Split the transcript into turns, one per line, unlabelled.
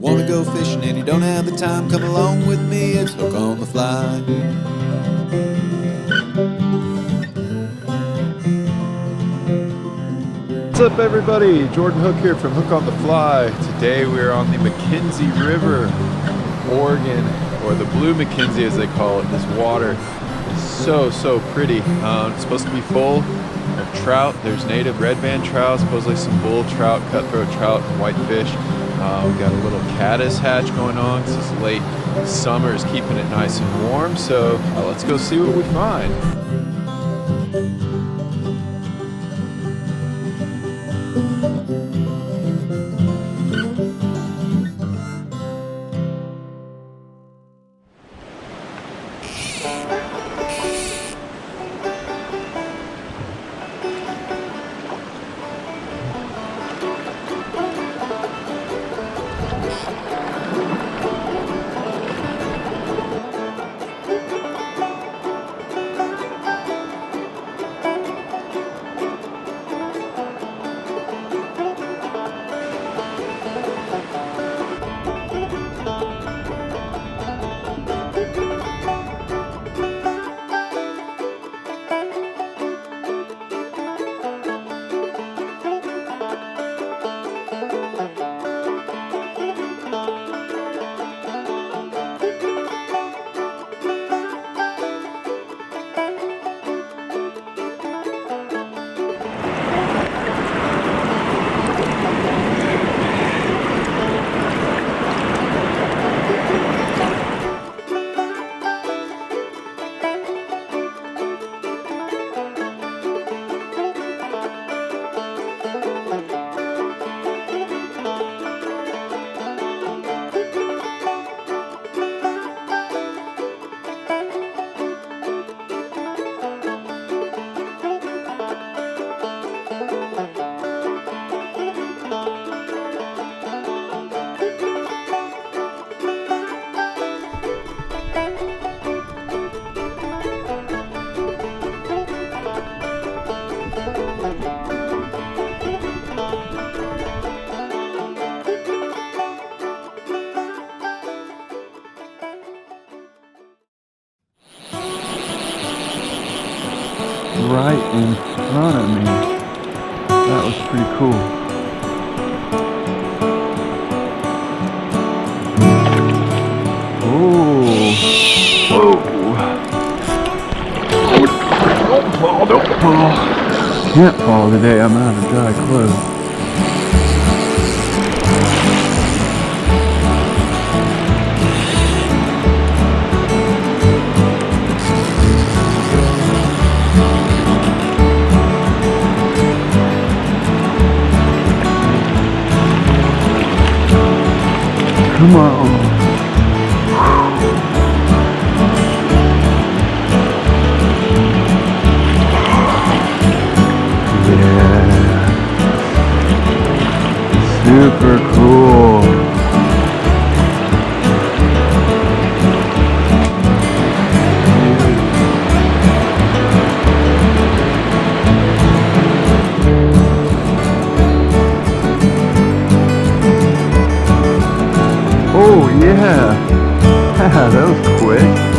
wanna go fishing and you don't have the time, come along with me, it's Hook on the Fly.
What's up everybody? Jordan Hook here from Hook on the Fly. Today we're on the McKenzie River, Oregon, or the Blue McKenzie as they call it. This water is so pretty. It's supposed to be full of trout. There's native red band trout, supposedly some bull trout, cutthroat trout, and whitefish. We've got a little caddis hatch going on. This late summer is keeping it nice and warm, so let's go see what we find.
Right in front of me. That was pretty cool. Oh, whoa! Don't fall. Can't fall today. I'm out of dry clothes. Come on. Yeah. Super cool. Oh yeah, that was quick.